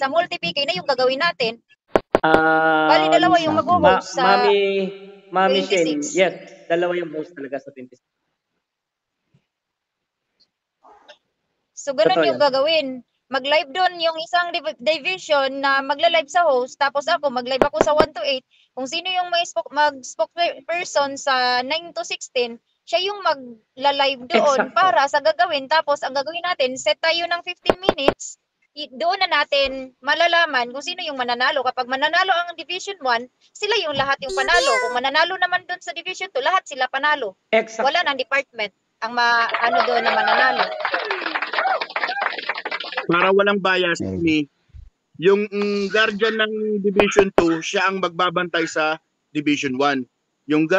multi-PK na yung gagawin natin. Bali, dalawa yung mag-host sa Mami Shane, 26. yes, dalawa yung host talaga sa 26. So, ganun Totoo yung yan. gagawin. Mag-live doon yung isang division na magla-live sa host, tapos ako, mag-live ako sa 1 to 8. Kung sino yung mag-spokesperson sa 9 to 16, siya yung magla-live doon Exacto. para sa gagawin. Tapos, ang gagawin natin, set tayo ng 15 minutes. Doon na natin malalaman kung sino yung mananalo. Kapag mananalo ang Division 1, sila yung lahat yung panalo. Kung mananalo naman doon sa Division 2, lahat sila panalo. Exacto. Wala ng department ang ano doon na mananalo. Para walang bias ni yung guardian ng Division 2, siya ang magbabantay sa Division 1. Yung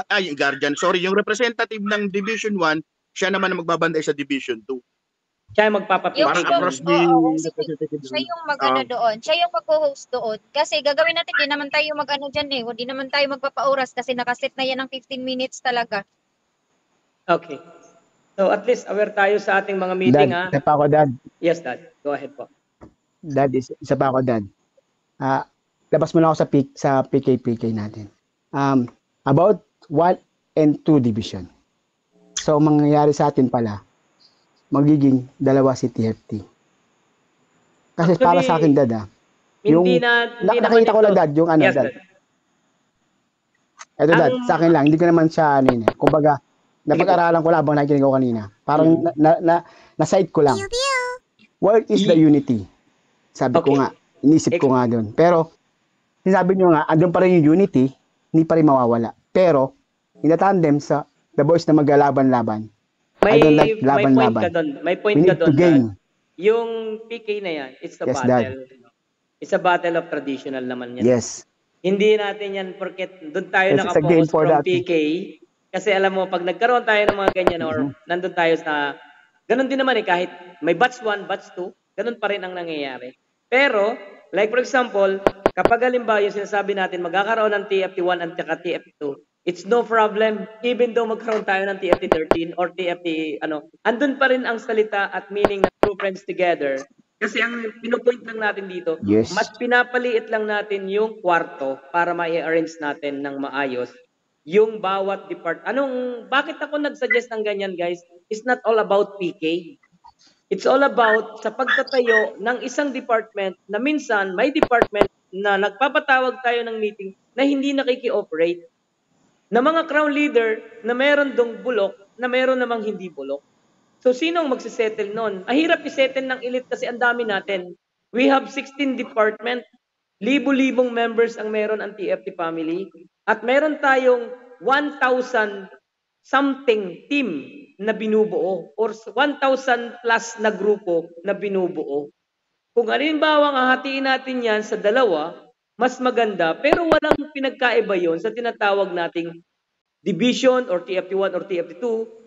representative ng Division 1, siya naman ang magbabantay sa Division 2. Siya yung magpapapigay. Para across the representative. Siya yung mag-ano doon. Siya yung mag-host doon. Kasi gagawin natin, di naman tayo mag-ano dyan eh. Di naman tayo magpapaoras kasi nakaset na yan ng 15 minutes talaga. Okay. So at least aware tayo sa ating mga meeting, Dad, isa pa ako, Dad. Yes, Dad. Go ahead po. Dad, isa pa ako, Dad. Labas muna ako sa PK natin. About 1 and 2 division. So, mangyayari sa atin pala, magiging dalawa si TFT. Kasi actually, para sa akin, Dad, nakita ko lang, Dad, yung ano, yes, Dad. Ito, Dad, sa akin lang, hindi ko naman siya, kumbaga, napag-aralan ko lang habang nakikinig ko kanina. Parang, na-side ko lang. Where is the unity? Sabi ko nga, inisip ko nga doon. Pero, sinabi nyo nga, andun pa rin yung unity, hindi pa rin mawawala. Pero, in the tandem sa the boys na maglalaban-laban, I don't like laban-laban. May point ka doon. Yung PK na yan, it's a battle. Dad. It's a battle of traditional naman yan. Yes. Hindi natin yan porket doon tayo nakapokus from PK. Kasi alam mo, pag nagkaroon tayo ng mga ganyan or nandun tayo sa... Ganun din naman kahit may batch 1, batch 2, ganun pa rin ang nangyayari. Pero, like for example, kapag halimbawa yung sinasabi natin, magkakaroon ng TFT1 at TFT2, it's no problem, even though magkaroon tayo ng TFT13 or TFT, andun pa rin ang salita at meaning ng True Friends Together. Kasi ang pinupoint lang natin dito, mas pinapaliit lang natin yung kwarto para ma-arrange natin ng maayos yung bawat bakit ako nag-suggest ng ganyan, guys? It's not all about PK. It's all about sa pagtatayo ng isang department na minsan may department na nagpapatawag tayo ng meeting na hindi nakiki-operate. Na mga crown leader na meron dong bulok, na meron namang hindi bulok. So, sinong magsisettle nun? Mahirap isettle ng elite kasi ang dami natin. We have 16 department. Libo-libong members ang meron ang TFT family. At meron tayong 1,000 something team na binubuo or 1,000 plus na grupo na binubuo. Kung halimbawa hahatiin natin yan sa dalawa, mas maganda, pero walang pinagkaiba yon sa tinatawag nating division or TFT1 or TFT2.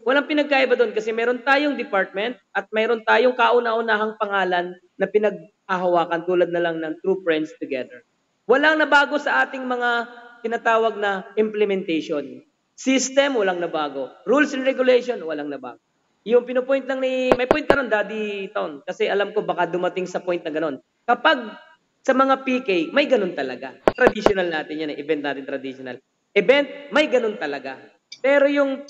Walang pinagkaiba doon kasi meron tayong department at meron tayong kauna-unahang pangalan na pinaghahawakan tulad na lang ng True Friends Together. Walang nabago sa ating mga tinatawag na implementation. System, walang nabago. Rules and regulation, walang nabago. Yung pinupoint lang may point ka ron, Daddy Ton, kasi alam ko baka dumating sa point na ganon. Kapag sa mga PK, may ganon talaga. Traditional natin yan, event natin traditional. Event, may ganon talaga. Pero yung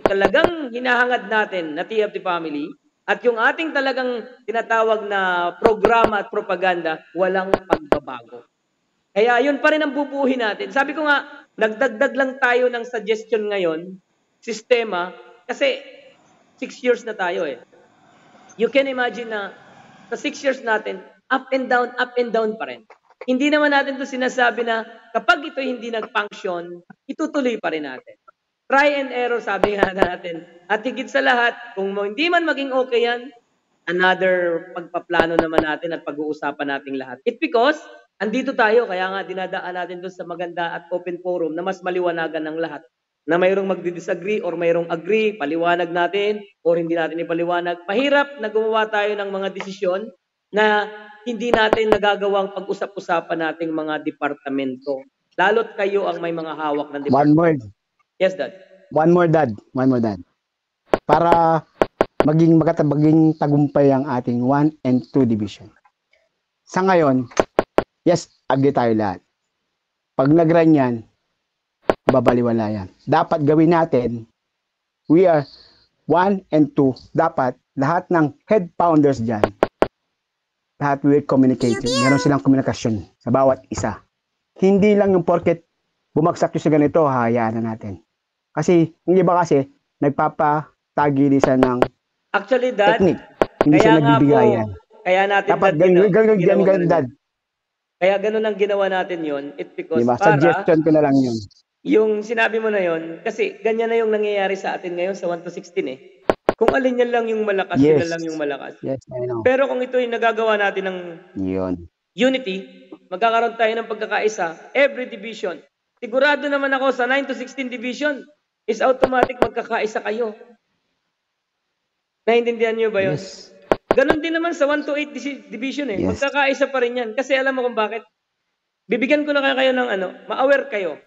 talagang hinahangad natin na TFT family at yung ating talagang tinatawag na programa at propaganda, walang pagbabago. Kaya yun pa rin ang bubuhin natin. Sabi ko nga, nagdagdag lang tayo ng suggestion ngayon, sistema, kasi 6 years na tayo eh. You can imagine na sa 6 years natin, up and down pa rin. Hindi naman natin to sinasabi na kapag ito hindi nag-function, itutuloy pa rin natin. Try and error, sabi nga natin. At higit sa lahat, kung hindi man maging okay yan, another pagpaplano naman natin at pag-uusapan nating lahat. It's because andito tayo, kaya nga dinadaan natin doon sa maganda at open forum na mas maliwanagan ng lahat. Na mayroong magdi-disagree or mayroong agree, paliwanag natin or hindi natin ipaliwanag. Mahirap na gumawa tayo ng mga desisyon na hindi natin nagagawang pag-usap-usapan nating mga departamento. Lalo't kayo ang may mga hawak ng departamento. One word. Yes, Dad. One more, Dad. Para maging tagumpay ang ating 1 and 2 division. sa ngayon, yes, agree tayo lahat. Pag nag-run yan, babaliwala yan. Dapat gawin natin, we are 1 and 2, dapat lahat ng head founders dyan, lahat we're communicating. Meron silang komunikasyon sa bawat isa. Hindi lang yung porket bumagsak yung sa ganito, hayaan na natin. Kasi, yung iba kasi, nagpapatagilisan ng Actually, Dad, technique. Hindi siya nagbibigayan. Kaya natin Dapat ganun, Dad. Kaya ganun ang ginawa natin yon. It because Diba? para Suggestion ko na lang yun. yung sinabi mo na yon, kasi ganyan na yung nangyayari sa atin ngayon sa 1 to 16 eh. Kung alin yan lang yung malakas, yun na lang yung malakas. Yes, I know. Pero kung ito yung nagagawa natin ng Yun. unity, magkakaroon tayo ng pagkakaisa, every division. Sigurado naman ako sa 9 to 16 division is automatic magkakaisa kayo. Naintindihan niyo ba yun? Yes. Ganon din naman sa 1 to 8 division eh. Yes. Magkakaisa pa rin yan. Kasi alam mo kung bakit? Bibigyan ko na kayo ng ma-aware kayo.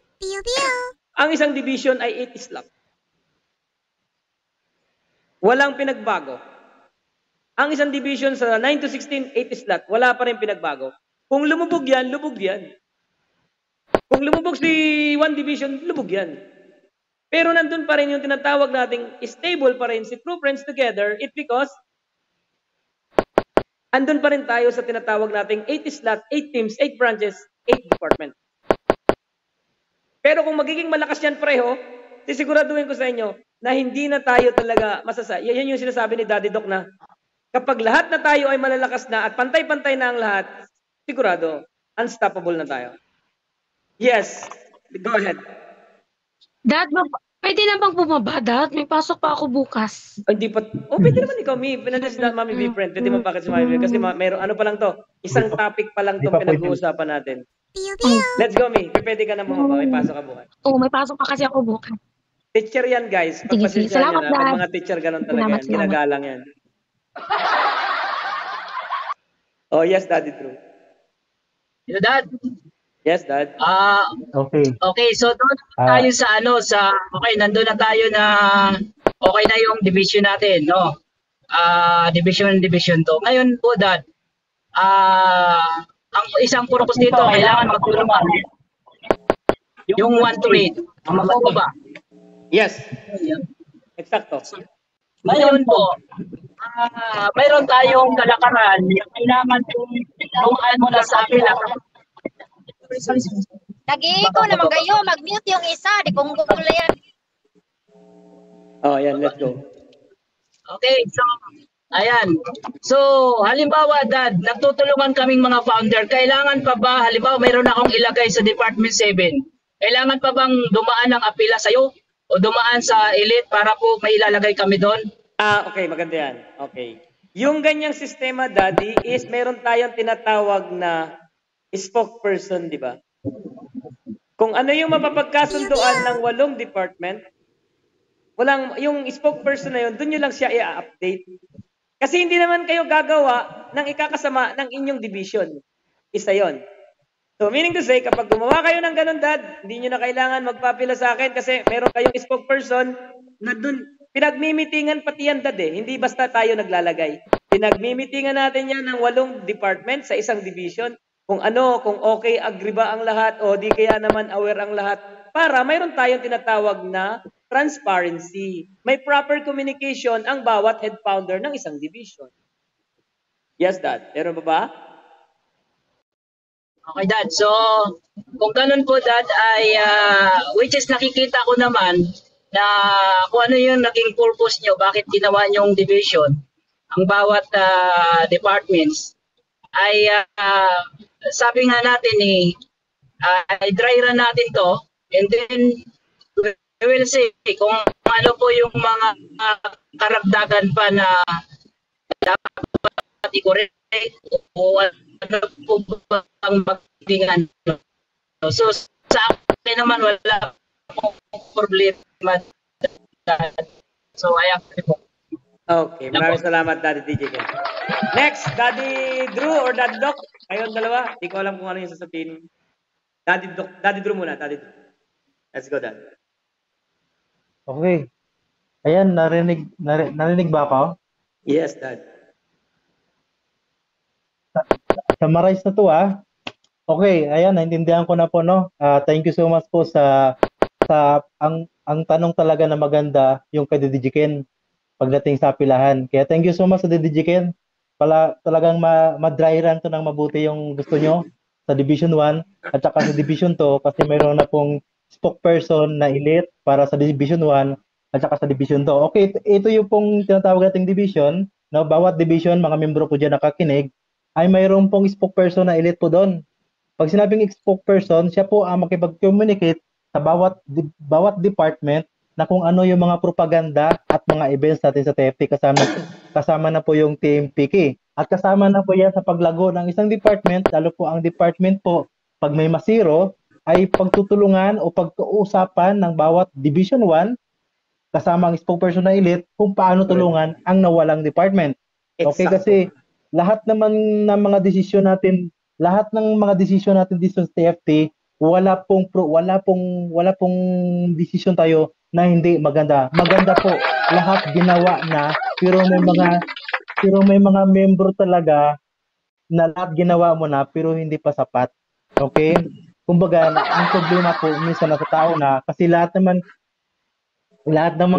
Ang isang division ay 8 slot. Walang pinagbago. Ang isang division sa 9 to 16, 8 slot, wala pa rin pinagbago. Kung lumubog yan, lubog yan. Kung lumubog si 1 division, lubog yan. Pero nandun pa rin yung tinatawag nating stable pa rin si True Friends Together, it because andun pa rin tayo sa tinatawag nating 8 slot, 8 teams, 8 branches, 8 department. Pero kung magiging malakas yan pareho, sisiguraduhin ko sa inyo na hindi na tayo talaga yan yung sinasabi ni Daddy Doc na kapag lahat na tayo ay malalakas na at pantay-pantay na ang lahat, sigurado, unstoppable na tayo. Yes, go ahead. Dad, pwede na bang bumaba, Dad? May pasok pa ako bukas. Ay, hindi pa. Oh, pwede naman ikaw, Pinalis na Mami B friend. Pwede mo bakit si Mami B? Kasi meron, ano pa lang to? Isang topic pa lang itong pinag-uusapan natin. Let's go, Mi. Pwede ka na bumaba. May pasok ka bukas. Oo, may pasok pa kasi ako bukas. Teacher yan, guys. Sige, sige. Pagpasensya Salamat, nyo na. Pag Dad. mga teacher, ganun talaga yan. Salamat. Ginagalang yan. Oh, yes, Daddy True. Hello, Dad. Yes, Dad. Okay, so doon tayo sa nandun na tayo na okay na yung division natin, no? Division 2. Ngayon po, Dad, ang isang purpose dito, kailangan magtulungan. Yung 1 to 8. Tama po ba? Yes. Eksakto. Ngayon po, mayroon tayong kalakaran. Kailangan tumaan mo na sa akin. Nag-iiko naman kayo, mag-mute yung isa, di kong gugulo yan. Oh, yan. Let's go. Okay, so, ayan. So, halimbawa, Dad, nagtutulungan kaming mga founder. Kailangan pa ba, halimbawa, mayroon akong ilagay sa Department 7. Kailangan pa bang dumaan ng apila sa'yo? O dumaan sa elite para po may ilalagay kami doon? Okay. Maganda yan. Okay. Yung ganyang sistema, Daddy, is meron tayong tinatawag na spokesperson, di ba? Kung ano yung mapapagkasunduan ng 8 department, yung spokesperson na yun, doon nyo lang siya i-update. Kasi hindi naman kayo gagawa ng ikakasama ng inyong division. Isa yon. So, meaning to say, kapag gumawa kayo ng ganun, Dad, hindi nyo na kailangan magpapila sa akin kasi meron kayong spokesperson na doon, pinagmimitingan pati yan, Dad eh. Hindi basta tayo naglalagay. Pinagmimitingan natin yan ng 8 department sa isang division. Kung okay, agree ba ang lahat o di kaya naman aware ang lahat para mayroon tayong tinatawag na transparency. May proper communication ang bawat head founder ng isang division. Yes, Dad. Meron ba? Okay, Dad. So, kung ganun po, Dad, ay which is nakikita ko naman na kung ano yung naging purpose nyo, bakit ginawa nyong division, ang bawat departments, ay sabi nga natin ay dry run natin to, and then we will see kung ano po yung mga karagdagan pa na dapat i-correct o ano po ba ang magiging ano. So sa akin naman wala pong problema. So I agree po. Okay, maraming salamat, Daddy DJ. Next, Daddy Drew or Daddy Doc? Kayong dalawa, di ko alam kung ano yung sasabihin. Daddy Drew muna, Daddy Drew. Let's go, Dad. Okay. Ayan, narinig ba ako? Yes, Dad. summarize na to Okay, ayan, naintindihan ko na po, no? Thank you so much po sa ang tanong talaga na maganda yung kay Didijiken pagdating sa pilahan. Kaya thank you so much sa Didijiken. Talagang ma-dry run to ng mabuti yung gusto nyo sa Division 1 at saka sa Division 2 kasi mayroon na pong spokesperson na elite para sa Division 1 at saka sa Division 2. Okay, ito yung pong tinatawag nating division. No? Bawat division, mga membro po dyan nakakinig, ay mayroon pong spokesperson na elite po doon. Pag sinabing spokesperson, siya po ang makipag-communicate sa bawat department na kung ano yung mga propaganda at mga events natin sa TFT kasama na po yung Team PK. At kasama na po yan sa paglago ng isang department, lalo po ang department po, pag may masiro, ay pagtutulungan o pagkausapan ng bawat Division 1 kasama ang spokesperson na elite kung paano tulungan ang nawalang department. Okay, kasi lahat naman ng mga desisyon natin dito sa TFT, wala pong desisyon tayo na hindi maganda. Maganda po. Lahat ginawa na, pero may mga membro talaga na lahat ginawa mo na pero hindi pa sapat. Okay? Kumbaga, ang problema po minsan nasa tao na kasi lahat naman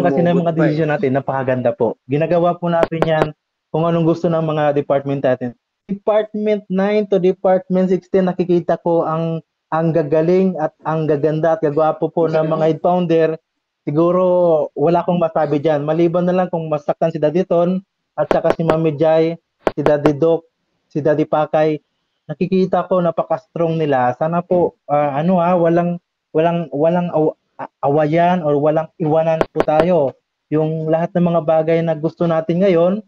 kasi ng mga desisyon natin napakaganda po. Ginagawa po natin yan kung anong gusto ng mga department natin. Department 9 to Department 16, nakikita ko ang gagaling at ang gaganda at gagwapo po ng mga head founder. Siguro wala akong masabi dyan. Maliban na lang kung masaktan si Daddy Ton at saka si Mami Jai, si Daddy Doc, si Daddy Pakay. Nakikita ko napaka-strong nila. Sana po walang awayan or walang iwanan po tayo. Yung lahat ng mga bagay na gusto natin ngayon,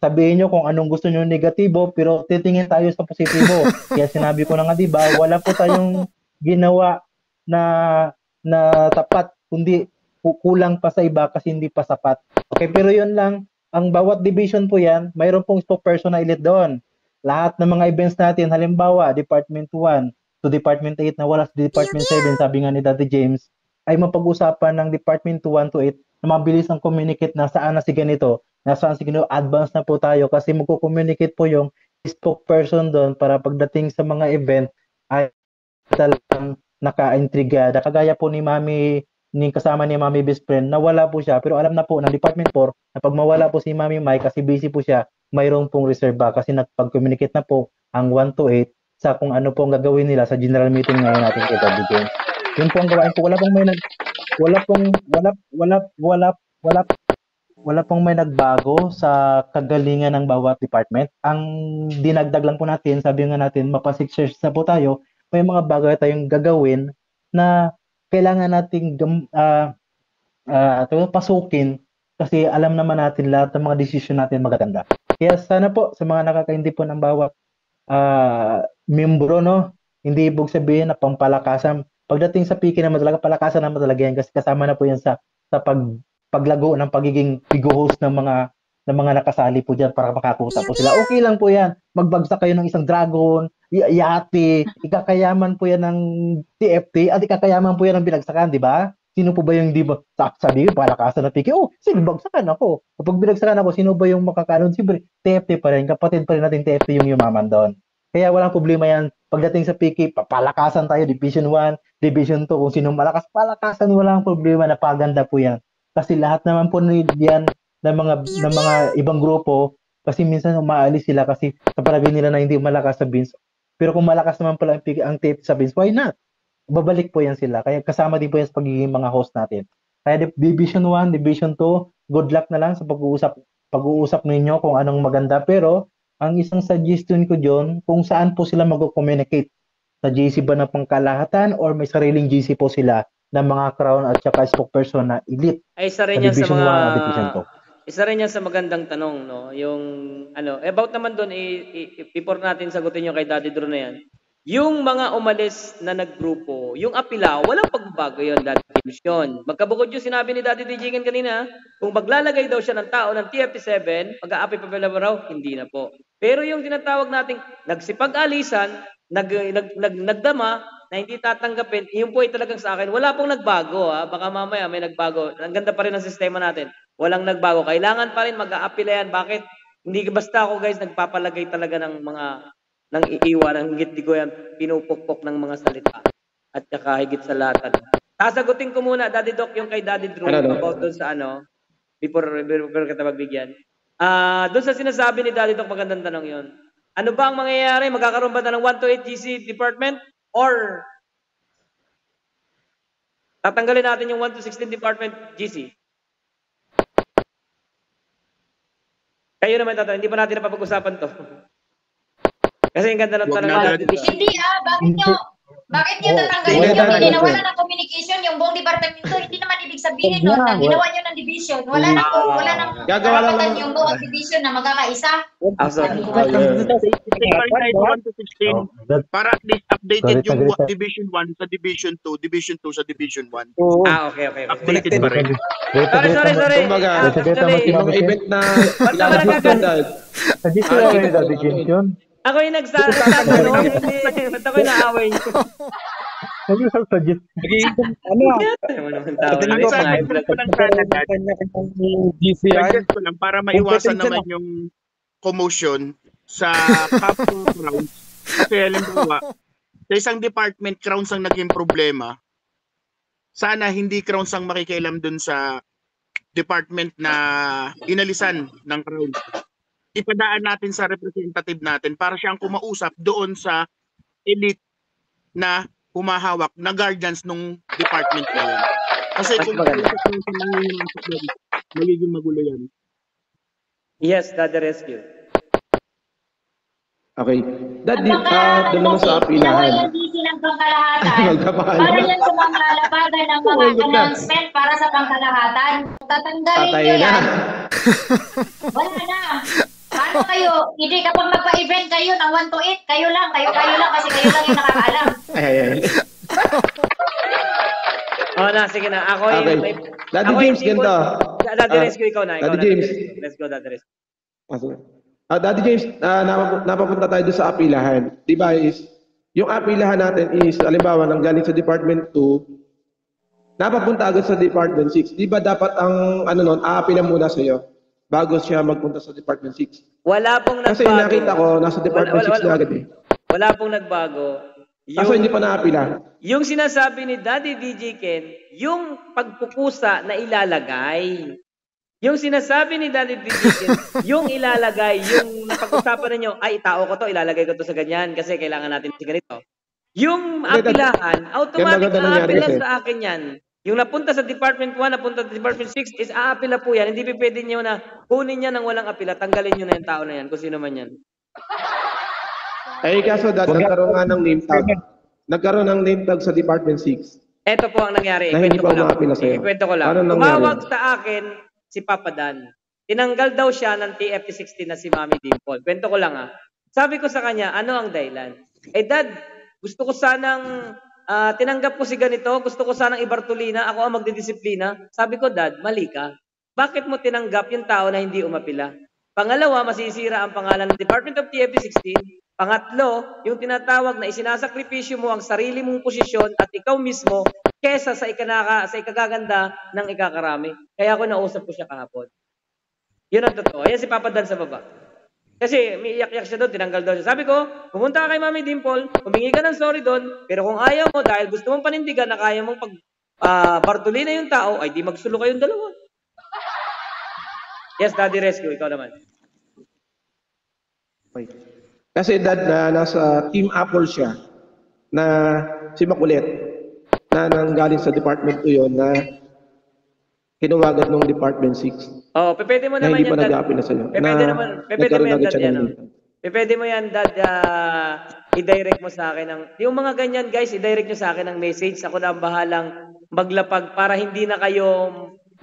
sabihin nyo kung anong gusto nyo negatibo, pero titingin tayo sa positibo. Kaya sinabi ko na nga, diba, wala po tayong ginawa na tapat, kundi kulang pa sa iba kasi hindi pa sapat. Okay, pero yun lang, ang bawat division po yan, mayroon pong spokesperson na elite doon. Lahat ng mga events natin, halimbawa, Department 1 to Department 8 na wala sa Department 7, sabi nga ni Daddy James, ay mapag-usapan ng Department 1 to 8 na mabilis ang communicate na saan na si ganito, nasaan si ganito, advance na po tayo kasi magko-communicate po yung spokesperson doon para pagdating sa mga event ay talagang naka-intrigada. Kagaya po ni kasama ni Mami Best Friend, nawala po siya pero alam na po ng Department 4 na pag mawala po si Mami Mai kasi busy po siya, mayroon pong reserva kasi nagpag-communicate na po ang 1 to 8 sa kung ano po ang gagawin nila sa general meeting ngayon natin kay Daddy James. Yun po ang gawain po. Wala pong may nagbago sa kagalingan ng bawat department. Ang dinagdag lang po natin, sabi nga natin, mapa 6 years na po tayo, may mga bagay tayong gagawin na kailangan nating pasukin kasi alam naman natin lahat ng mga desisyon natin magaganda. Kaya sana po sa mga nakakaintindi po ng bawat membro, no, hindi ibig sabihin na pampalakasan. Pagdating sa PK naman talaga, palakasan naman talaga yan kasi kasama na po yan sa paglago ng pagiging host ng mga nakasali po dyan para makakuha po sila. Okay lang po yan. Magbagsak kayo ng isang dragon, yate, ikakayaman po yan ng TFT at ikakayaman po yan ng binagsakan, di ba? Sino po ba yung di ba? Sabi ko, palakasan na PK. Sige, bagsakan ako. Kapag binagsakan ako, sino ba yung makakaroon? Siyempre, TFT pa rin. Kapatid pa rin natin TFT yung yumaman doon. Kaya walang problema yan. Pagdating sa PK, papalakasan tayo, Division 1, Division 2, kung sino malakas, palakasan, walang problema, napaganda po yan. Kasi lahat naman po yan ng mga ibang grupo, kasi minsan umaalis sila kasi sa palagay nila na hindi malakas sa Beans. Pero kung malakas naman pala ang TFT sa Beans, why not? Babalik po yan sila. Kaya kasama din po yan sa pagiging mga host natin. Kaya Division 1, Division 2, good luck na lang sa pag-uusap ninyo kung anong maganda. Pero ang isang suggestion ko dyan, kung saan po sila mag-communicate. Sa GC ba na pangkalahatan or may sariling GC po sila na mga crown at saka spokesperson na elite? Ay, isa rin yan sa mga... Isa rin yan sa magandang tanong, no? Yung, about naman doon, before natin sagutin yung kay Daddy Drew na yan, yung mga umalis na naggrupo, yung apila, walang pagbabago yun, Daddy Division. Magkabukod yung sinabi ni Daddy Dijigan kanina, kung maglalagay daw siya ng tao ng TFT7, mag-aapi pa pala raw, hindi na po. Pero yung tinatawag nating nagsipag-alisan, nagdama, na hindi tatanggapin, yun po ay talagang sa akin, wala pong nagbago. Baka mamaya may nagbago. Ang ganda pa rin ng sistema natin. Walang nagbago. Kailangan pa rin mag-aapila yan. Bakit? Hindi basta ako guys nagpapalagay talaga ng mga ng iiwan, ang higit di ko yan pinupukpok ng mga salita. At saka higit sa lahat. Sasagutin ko muna, Daddy Doc, yung kay Daddy Drew, about doon sa before kita magbigyan. Doon sa sinasabi ni Daddy Doc, magandang tanong yun. Ano ba ang mangyayari? Magkakaroon ba na ng 1 to 8 GC department? Or tatanggalin natin yung 1 to 16 department GC? Kayo naman tatanong, hindi pa natin napapag-usapan to. Kasi yung ganda ng tanong natin. Hindi bakit nyo tatanggalin yung hindi na wala ng communication yung buong departamento? Hindi naman ibig sabihin nun na ginawa nyo ng division. Wala nang karapatan yung buong division na magkakaisa. Para at least updated yung Division 1 sa Division 2, Division 2 sa Division 1. Okay. Updated pa rin. Sorry. Kumbaga, ibang event na Sa dito yung Daddy James yun. Ako yung nagsatanong, ba't ako yung naaway nyo? Nag-suggest. Suggest ko lang para maiwasan naman yung commotion sa Capcom Crowns. Kasi halimbawa, sa isang department, Crowns ang naging problema. Sana hindi Crowns ang makikialam dun sa department na inalisan ng Crowns. Ipadaan natin sa representative natin para siyang kumausap doon sa elite na humahawak na guardians nung department na yun. Kasi kung magiging magulo yan. Yes, Daddy Rescue. Okay. Daddy, doon naman sa apilahan. Ng pangkalahatan. Para yan sa mga labagan ng mga announcement para sa pangkalahatan. Tatanggalin nyo yan. Wala na. Paano kayo? Hindi kapag magpa-event kayo ng 1 to 8, kayo lang kasi kayo lang yung nakakaalam. Sige na. Ako Okay. Daddy James, ganito. Daddy Rescue, ikaw na. Daddy James. Let's go, Daddy Rescue. Daddy James, napapunta tayo doon sa apilahan. Di ba yung apilahan natin is, halimbawa, nang galing sa Department 2, napapunta agad sa Department 6. Di ba dapat ang, aapilan muna sa'yo bago siya magpunta sa Department 6? Wala pong nagbago. Kasi nakita ko, nasa Department 6 na agad eh. Wala pong nagbago. Kaso hindi pa naapila. Yung sinasabi ni Daddy DJ Ken, yung pagpupusa na ilalagay. Yung sinasabi ni Daddy DJ Ken, yung ilalagay, yung napag-usapan ninyo, ay, tao ko to, ilalagay ko to sa ganyan kasi kailangan natin si ganito. Yung apilahan, automatic na apila sa akin yan. Yung napunta sa Department 1, napunta sa Department 6, is aapila po yan. Hindi pwede nyo na kunin yan ng walang apila, tanggalin nyo na yung tao na yan, kung sino man yan. Kaso nagkaroon nga ng name tag. Nagkaroon ng name tag sa Department 6. Ito po ang nangyari. Na hindi pa umaapila sa'yo. Ikwento ko lang. Tumawag sa akin si Papa Dan. Tinanggal daw siya ng TFT16 na si Mami Dimple. Kwento ko lang Sabi ko sa kanya, ano ang dahilan? Dad, gusto ko sanang tinanggap ko si ganito, gusto ko sanang ibartulina, ako ang magdidisiplina. Sabi ko, Dad, mali ka. Bakit mo tinanggap yung tao na hindi umapila? Pangalawa, masisira ang pangalan ng Department of TFT16. Pangatlo, yung tinatawag na isinasakripisyo mo ang sarili mong posisyon at ikaw mismo kesa sa ikagaganda ng ikakarami. Kaya ako nausap ko siya kahapon. Yun ang totoo. Ayan si Papa Dan sa baba. Kasi may iyak-iyak siya doon, tinanggal daw siya. Sabi ko, pumunta ka kay Mami Dimple, humingi ka ng sorry doon, pero kung ayaw mo, dahil gusto mong panindigan na kaya mong bartulina yung tao, ay di magsulo kayong dalawa. Yes, Daddy Rescue, ikaw naman. Kasi Dad, nasa Team Apple siya, na si Makulit, na nanggaling sa Department 2 yun, na kinuwagan ng Department 6. Pwede mo naman yan, Dad. Na hindi pa nag-a-apply na sa'yo. Pwede mo yan, Dad. Pwede mo yan, Dad, i-direct mo sa akin. Yung mga ganyan, guys, i-direct nyo sa akin ng message. Ako na ang bahalang maglapag para hindi na kayo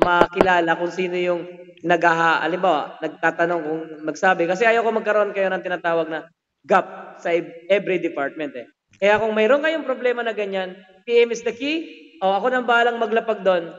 makilala kung sino yung halimbawa, nagtatanong kung magsabi. Kasi ayaw ko magkaroon kayo ng tinatawag na gap sa every department Kaya kung mayroon kayong problema na ganyan, PM is the key. Ako nang bahalang maglapag doon.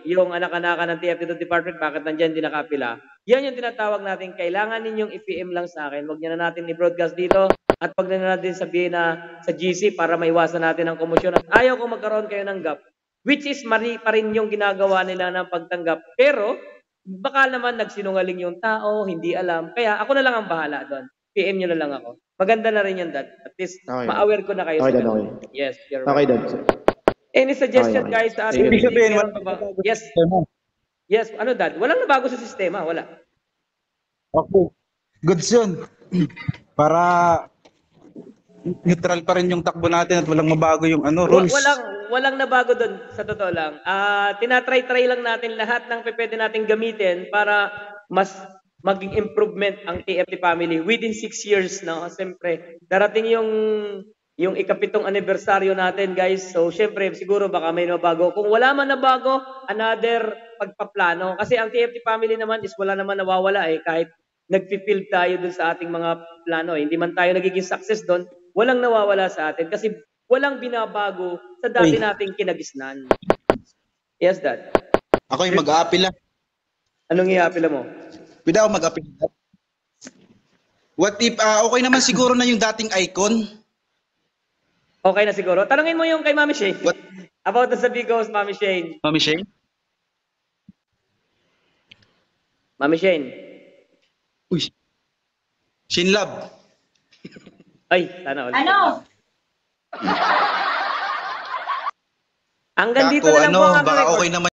Yung anak-anakan ng TFT department, bakit nandyan di nakapila? Yan yung tinatawag natin, kailangan ninyong i-PM lang sa akin. Huwag nyo na natin i-broadcast dito at huwag na natin sabihin na sa GC para maiwasan natin ang komosyon. At ayaw ko magkaroon kayo ng gap, which is mali pa rin yung ginagawa nila ng pagtanggap. Pero, baka naman nagsinungaling yung tao, hindi alam. Kaya ako na lang ang bahala doon. PM nyo na lang ako. Maganda na rin yan, Dad. At least, Okay. ma-aware ko na kayo Okay, sa Dad, ganun. okay. Yes, you're Okay, right. Dad. Any suggestion, Okay, okay. guys, sa ating Ibig sabihin, meron wala pa ba? nabago sa Yes. sistema. Yes, ano, Dad? Walang nabago sa sistema, wala. Okay. Goods yun. Para neutral pa rin yung takbo natin at walang mabago yung rules. Walang nabago doon, sa totoo lang. Tinatry-try lang natin lahat ng pwede natin gamitin para mas maging improvement ang TFT family within 6 years, no? Siyempre, darating yung ikapitong anibersaryo natin, guys. So, siyempre, siguro baka may nabago. Kung wala man nabago, another pagpaplano. Kasi ang TFT family naman is wala naman nawawala eh. Kahit nag-fulfill tayo dun sa ating mga plano. Hindi man tayo nagiging success doon, walang nawawala sa atin. Kasi walang binabago sa dati nating kinagisnan. Yes, Dad. Ako yung mag-a-appeal lang. Anong i-appeal mo? Pwede ako mag-appeal. What if, okay naman siguro na yung dating icon? Okay na siguro. Tanungin mo yung kay Mami Shane. What? About the Sabigos, Mami Shane. Mami Shane? Mami Shane. Uy. Shin Love. Ay, sana ulit. Ano? Hanggang dito Kako, na lang po ang baka record. okay naman